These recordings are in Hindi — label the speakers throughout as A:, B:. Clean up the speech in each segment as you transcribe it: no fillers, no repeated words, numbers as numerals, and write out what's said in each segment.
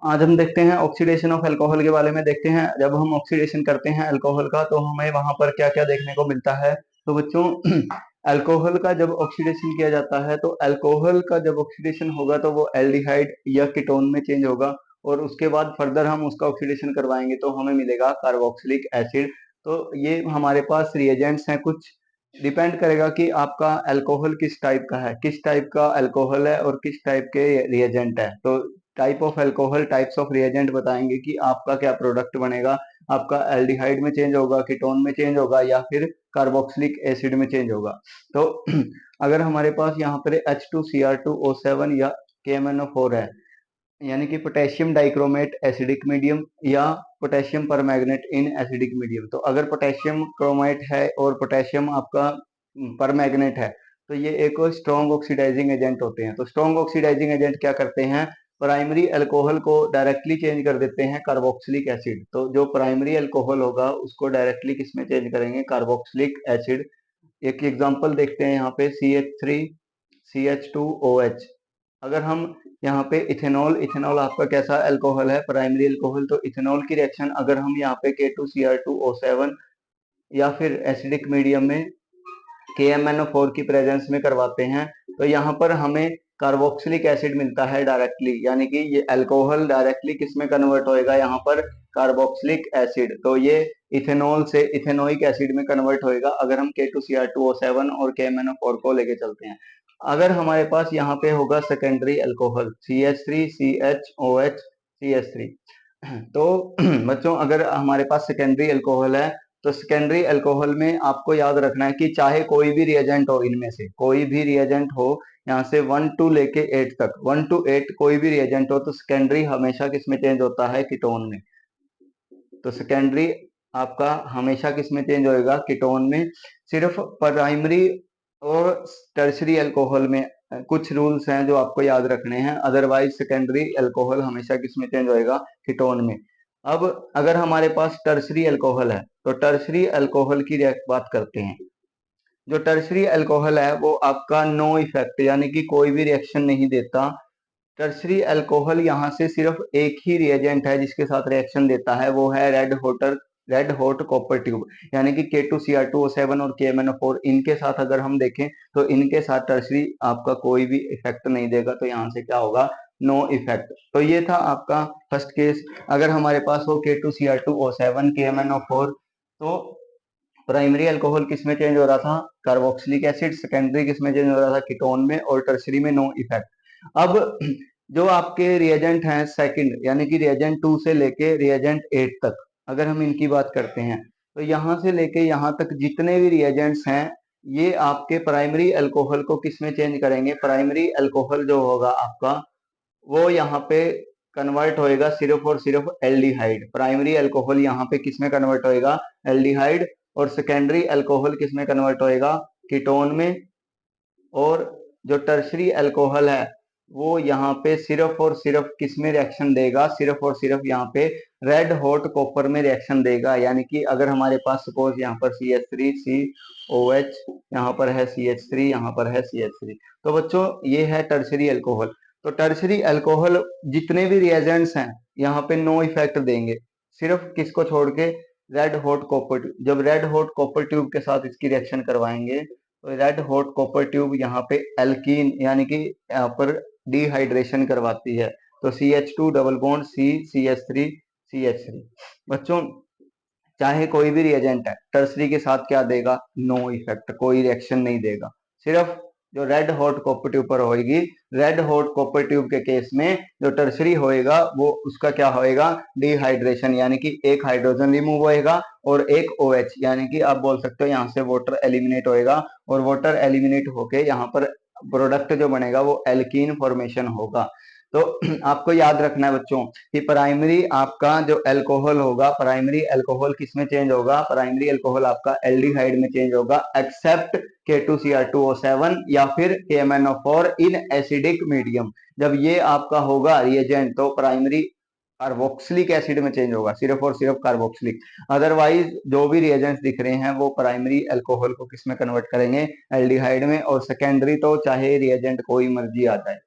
A: आज हम देखते हैं ऑक्सीडेशन ऑफ अल्कोहल के बारे में देखते हैं। जब हम ऑक्सीडेशन करते हैं अल्कोहल का तो हमें वहां पर क्या क्या देखने को मिलता है। तो बच्चों अल्कोहल का जब ऑक्सीडेशन किया जाता है तो अल्कोहल का जब ऑक्सीडेशन होगा तो वो एल्डिहाइड या कीटोन में चेंज होगा, और उसके बाद फर्दर हम उसका ऑक्सीडेशन करवाएंगे तो हमें मिलेगा कार्बोक्सिलिक एसिड। तो ये हमारे पास रिएजेंट्स हैं कुछ। डिपेंड करेगा कि आपका अल्कोहल किस टाइप का है, किस टाइप का अल्कोहल है और किस टाइप के रिएजेंट है। तो type of alcohol, types of reagent बताएंगे कि आपका क्या प्रोडक्ट बनेगा। आपका एल्डिहाइड में चेंज होगा, कीटोन में चेंज होगा, या फिर कार्बोक्सिलिक एसिड में चेंज होगा। तो अगर हमारे पास यहाँ पर H2Cr2O7 या KMnO4 है, यानी कि पोटेशियम डाइक्रोमेट एसिडिक मीडियम या potassium permanganate in acidic medium. तो अगर पोटेशियम क्रोमाइट है और पोटेशियम आपका परमैंगनेट है तो ये एक स्ट्रॉन्ग ऑक्सीडाइजिंग एजेंट होते हैं। तो स्ट्रॉन्ग ऑक्सीडाइजिंग एजेंट क्या करते हैं, प्राइमरी अल्कोहल को डायरेक्टली चेंज कर देते हैं कार्बोक्सिलिक एसिड। तो जो प्राइमरी अल्कोहल होगा उसको डायरेक्टली किसमें चेंज करेंगे, कार्बोक्सिलिक एसिड। एक एग्जांपल देखते हैं यहाँ पे CH3CH2OH। अगर हम यहाँ पे इथेनॉल, इथेनॉल आपका कैसा अल्कोहल है, प्राइमरी अल्कोहल। तो इथेनॉल की रिएक्शन अगर हम यहाँ पे K2Cr2O7 या फिर एसिडिक मीडियम में KMnO4 की प्रेजेंस में करवाते हैं तो यहाँ पर हमें कार्बोक्सिलिक एसिड मिलता है डायरेक्टली, यानी कि ये अल्कोहल डायरेक्टली किस में कन्वर्ट होएगा, यहाँ पर कार्बोक्सिलिक एसिड। तो ये इथेनॉल से इथेनोइक एसिड में कन्वर्ट होएगा अगर हम K2Cr2O7 और KMnO4 को लेके चलते हैं। अगर हमारे पास यहाँ पे होगा सेकेंडरी अल्कोहल CH3CHOH CH3। तो बच्चों अगर हमारे पास सेकेंडरी अल्कोहल है तो सेकेंडरी अल्कोहल में आपको याद रखना है कि चाहे कोई भी रिएजेंट हो, इनमें से कोई भी रिएजेंट हो, यहाँ से 1 टू लेके 8 तक, 1 टू 8 कोई भी रिएजेंट हो तो सेकेंडरी हमेशा किस में चेंज होता है, कीटोन में। तो सेकेंडरी आपका हमेशा किस में चेंज होएगा, कीटोन में। सिर्फ प्राइमरी और टर्शरी अल्कोहल में कुछ रूल्स हैं जो आपको याद रखने हैं, अदरवाइज सेकेंडरी अल्कोहल हमेशा किस में चेंज होएगा, कीटोन में। अब अगर हमारे पास टर्शरी अल्कोहल है तो टर्शरी अल्कोहल की बात करते हैं। जो टर्शरी अल्कोहल है वो आपका नो इफेक्ट, यानी कि कोई भी रिएक्शन नहीं देता। टर्शरी अल्कोहल यहाँ से सिर्फ एक ही रिएजेंट है जिसके साथ रिएक्शन देता है, वो है रेड हॉट कॉपर ट्यूब। यानी कि K2Cr2O7 और KMnO4, इनके साथ अगर हम देखें तो इनके साथ टर्शरी आपका कोई भी इफेक्ट नहीं देगा। तो यहाँ से क्या होगा, नो इफेक्ट। तो ये था आपका फर्स्ट केस। अगर हमारे पास हो K2Cr2O7 KMnO4 तो प्राइमरी अल्कोहल किस में चेंज हो रहा था, कार्बोक्सिलिक एसिड। सेकेंडरी किस में चेंज हो रहा था, कीटोन में। और टर्शरी में नो इफेक्ट। अब जो आपके रिएजेंट हैं सेकंड, यानी कि रिएजेंट 2 से लेके रिएजेंट 8 तक, अगर हम इनकी बात करते हैं तो यहाँ से लेके यहाँ तक जितने भी रिएजेंट्स हैं ये आपके प्राइमरी अल्कोहल को किस में चेंज करेंगे, प्राइमरी अल्कोहल जो होगा आपका वो यहाँ पे कन्वर्ट होएगा सिर्फ और सिर्फ एल्डिहाइड। प्राइमरी अल्कोहल यहाँ पे किस में कन्वर्ट होएगा, एल्डिहाइड। और सेकेंडरी अल्कोहल किस में कन्वर्ट होएगा, कीटोन में। और जो टर्शरी अल्कोहल है वो यहाँ पे सिर्फ और सिर्फ किस में रिएक्शन देगा, सिर्फ और सिर्फ यहाँ पे रेड हॉट कॉपर में रिएक्शन देगा। यानी कि अगर हमारे पास सपोज यहाँ पर CH3COH, यहाँ पर है CH3, यहाँ पर है CH3। तो बच्चों ये है टर्शरी अल्कोहल। तो टर्शरी अल्कोहल जितने भी रिएजेंट्स हैं यहाँ पे नो इफेक्ट देंगे, सिर्फ किसको छोड़ के, रेड हॉट कॉपर ट्यूब। जब रेड हॉट कॉपर ट्यूब के साथ इसकी रिएक्शन करवाएंगे तो रेड हॉट कॉपर ट्यूब यहाँ पे एल्कीन, यानी कि यहाँ पर डिहाइड्रेशन करवाती है। तो CH2 डबल बॉन्ड CH3CH3। बच्चों चाहे कोई भी रिएजेंट है टर्सरी के साथ क्या देगा, नो इफेक्ट, कोई रिएक्शन नहीं देगा। सिर्फ जो रेड हॉट कॉपर ट्यूब पर होएगी, रेड हॉट कॉपर ट्यूब के केस में जो टर्सरी होएगा वो उसका क्या होएगा, डिहाइड्रेशन, यानी कि एक हाइड्रोजन रिमूव होएगा और एक OH, यानी कि आप बोल सकते हो यहाँ से वाटर एलिमिनेट होएगा। और वाटर एलिमिनेट होके यहाँ पर प्रोडक्ट जो बनेगा वो एल्कीन फॉर्मेशन होगा। तो आपको याद रखना है बच्चों कि प्राइमरी आपका जो अल्कोहल होगा, प्राइमरी अल्कोहल किस में चेंज होगा, प्राइमरी अल्कोहल आपका एल्डिहाइड में चेंज होगा, एक्सेप्ट K2Cr2O7 या फिर KMnO4 इन एसिडिक मीडियम। जब ये आपका होगा रिएजेंट तो प्राइमरी कार्बोक्सिलिक एसिड में चेंज होगा, सिर्फ और सिर्फ कार्बोक्सिलिक। अदरवाइज जो भी रिएजेंट्स दिख रहे हैं वो प्राइमरी अल्कोहल को किस में कन्वर्ट करेंगे, एल्डिहाइड में। और सेकेंडरी तो चाहे रिएजेंट कोई मर्जी आ जाए।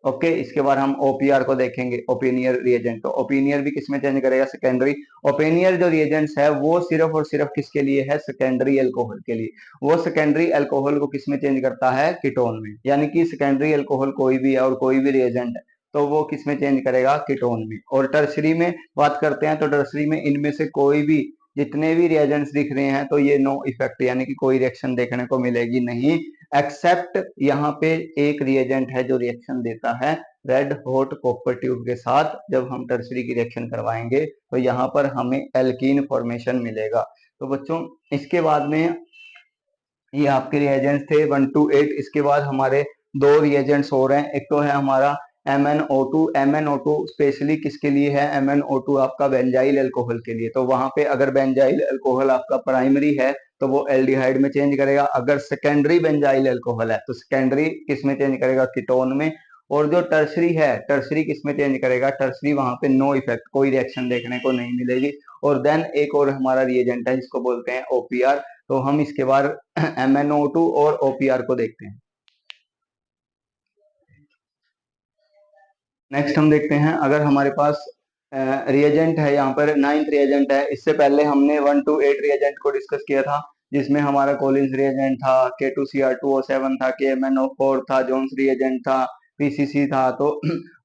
A: ओके, इसके बाद हम ओपीआर को देखेंगे, ओपिनियर रिएजेंट। तो ओपिनियर भी किसमें चेंज करेगा? सेकेंडरी। ओपिनियर जो रिएजेंट्स है वो सिर्फ और सिर्फ किसके लिए है? सेकेंडरी अल्कोहल के लिए। वो सेकेंडरी अल्कोहल को किसमें चेंज करता है? कीटोन में। यानी कि सेकेंडरी अल्कोहल कोई भी है और कोई भी रिएजेंट है तो वो किसमें चेंज करेगा? कीटोन में। और टर्सरी में बात करते हैं तो टर्सरी में इनमें से कोई भी जितने भी रिएजेंट्स दिख रहे हैं तो ये नो इफेक्ट, यानी कि कोई रिएक्शन देखने को मिलेगी नहीं, एक्सेप्ट यहाँ पे एक रिएजेंट है जो रिएक्शन देता है रेड हॉट कॉपर ट्यूब के साथ। जब हम टर्सरी की रिएक्शन करवाएंगे तो यहाँ पर हमें एल्कीन फॉर्मेशन मिलेगा। तो बच्चों इसके बाद में ये आपके रिएजेंट्स थे 1 to 8। इसके बाद हमारे दो रिएजेंट्स हो रहे हैं। एक तो है हमारा MnO2। MnO2 स्पेशली किसके लिए है? MnO2 आपका बेंजाइल अल्कोहल के लिए। तो वहां पे अगर बेंजाइल अल्कोहल आपका प्राइमरी है तो वो एल्डिहाइड में चेंज करेगा। अगर सेकेंडरी बेंजाइल अल्कोहल है तो सेकेंडरी किस में चेंज करेगा? कीटोन में। और जो टर्सरी है, टर्सरी किस में चेंज करेगा? टर्सरी वहां पे नो इफेक्ट, कोई रिएक्शन देखने को नहीं मिलेगी। और देन एक और हमारा रिएजेंट है जिसको बोलते हैं ओपीआर। तो हम इसके बाद MnO2 और ओपीआर को देखते हैं। नेक्स्ट हम देखते हैं, अगर हमारे पास रिएजेंट है, यहाँ पर 9th रिएजेंट है। इससे पहले हमने 1 to 8 रिएजेंट को डिस्कस किया था जिसमें हमारा कोलिन्स रिएजेंट था, K2Cr2O7 था, KMnO4 था, जोन्स रिएजेंट था, PCC था। तो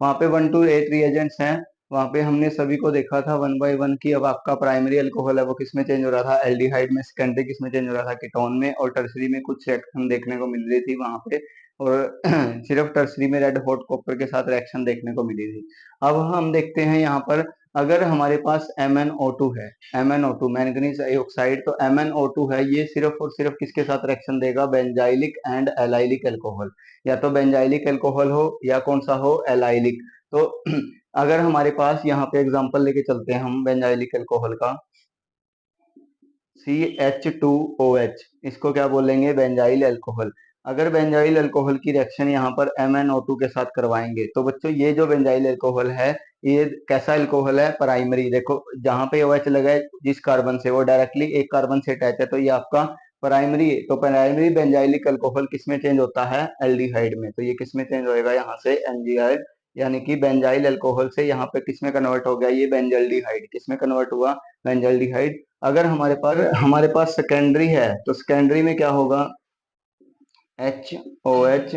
A: वहाँ पे 1 to 8 रिएजेंट्स हैं। वहाँ पे हमने सभी को देखा था 1 by 1 की। अब आपका प्राइमरी अल्कोहल है वो किसमें चेंज हो रहा था? एल्डिहाइड में। सेकेंडरी किसमें चेंज हो रहा था? कीटोन में। और टर्सरी में कुछ रिएक्शन देखने को मिल रही थी वहां पे, और सिर्फ टर्सरी में रेड हॉट कॉपर के साथ रिएक्शन देखने को मिली थी। अब हम देखते हैं यहाँ पर, अगर हमारे पास MnO2 है, MnO2 मैंगनीज ऑक्साइड, तो MnO2 है, ये सिर्फ और सिर्फ किसके साथ रिएक्शन देगा? Benzylic and allylic alcohol. या तो बेंजाइलिक अल्कोहल हो या कौन सा हो? एलाइलिक। तो अगर हमारे पास यहाँ पे एग्जांपल लेके चलते हैं हम बेंजाइलिक अल्कोहल का, CH2OH, इसको क्या बोलेंगे? Benzyl alcohol. अगर बेंजाइल अल्कोहल की रिएक्शन यहाँ पर MnO2 के साथ करवाएंगे तो बच्चों ये जो बेंजाइल अल्कोहल है ये कैसा अल्कोहल है? प्राइमरी। देखो जहां पे OH लगा है जिस कार्बन से, वो डायरेक्टली एक कार्बन से अटैच है, तो ये आपका प्राइमरी। तो प्राइमरी बेंजाइलिक अल्कोहल किसमें चेंज होता है? एल्डिहाइड में। तो ये किसमें चेंज होएगा? यहाँ से एनजीआईड, यानी कि बेंजाइल अल्कोहल से यहाँ पे किसमें कन्वर्ट हो गया? ये बेंजल्डिहाइड। किसमें कन्वर्ट हुआ? बेंजल्डिहाइड। अगर हमारे पास सेकेंडरी है तो सेकेंडरी में क्या होगा? HOH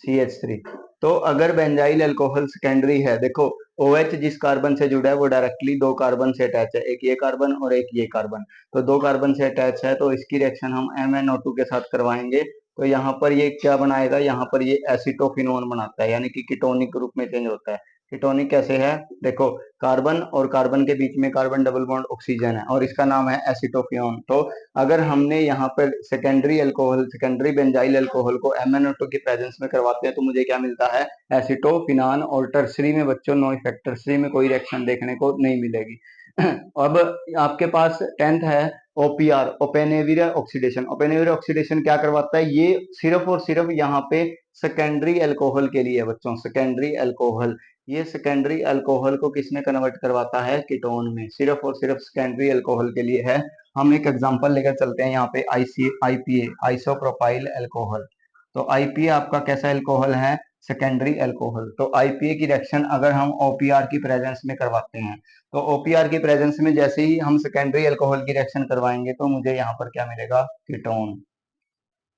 A: CH3। तो अगर बेंजाइल अल्कोहल सेकेंडरी है, देखो OH जिस कार्बन से जुड़ा है वो डायरेक्टली दो कार्बन से अटैच है, एक ये कार्बन और एक ये कार्बन। तो दो कार्बन से अटैच है तो इसकी रिएक्शन हम MnO2 के साथ करवाएंगे तो यहाँ पर ये क्या बनाएगा? यहाँ पर ये एसिटोफिनोन बनाता है, यानी कि कीटोनिक रूप में चेंज होता है। कीटोनिक कैसे है? देखो कार्बन और कार्बन के बीच में कार्बन डबल बॉन्ड ऑक्सीजन है और इसका नाम है एसिटोफिनोन। तो अगर हमने यहाँ पर secondary alcohol, secondary benzyl alcohol को MnO2 की प्रेजेंस में करवाते हैं तो मुझे क्या मिलता है? एसिटोफिनान। और टर्सरी में बच्चों नो इफेक्ट, टर्सरी में कोई रिएक्शन देखने को नहीं मिलेगी। अब आपके पास 10th है OPR, ओपेनेवियर ऑक्सीडेशन। ओपेनेवियर ऑक्सीडेशन क्या करवाता है? ये सिर्फ और सिर्फ यहाँ पे सेकेंडरी अल्कोहल के लिए है बच्चों, सेकेंडरी अल्कोहल। ये सेकेंडरी अल्कोहल को किसमें कन्वर्ट करवाता है? कीटोन में। सिर्फ और सिर्फ सेकेंडरी अल्कोहल के लिए है। हम एक एग्जांपल लेकर चलते हैं यहाँ पे, IPA, आइसोप्रोपाइल अल्कोहल। तो IPA आपका कैसा अल्कोहल है? Secondary alcohol. तो IPA की रिएक्शन अगर हम OPR की प्रेजेंस में करवाते हैं तो OPR की प्रेजेंस में जैसे ही हम सेकेंडरी अल्कोहल की रिएक्शन करवाएंगे तो मुझे यहाँ पर क्या मिलेगा? कीटोन।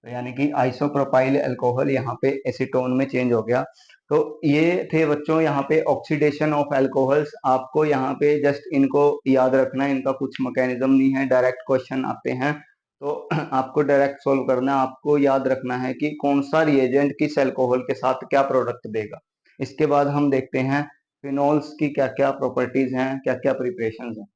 A: तो यानी कि आइसोप्रोपाइल अल्कोहल यहाँ पे एसीटोन में चेंज हो गया। तो ये थे बच्चों यहाँ पे ऑक्सीडेशन ऑफ अल्कोहल्स। आपको यहाँ पे जस्ट इनको याद रखना है, इनका कुछ मैकेनिज्म नहीं है, डायरेक्ट क्वेश्चन आते हैं तो आपको डायरेक्ट सोल्व करना है। आपको याद रखना है कि कौन सा रिएजेंट किस अल्कोहल के साथ क्या प्रोडक्ट देगा। इसके बाद हम देखते हैं फिनोल्स की क्या क्या प्रॉपर्टीज हैं, क्या क्या प्रिपरेशन हैं।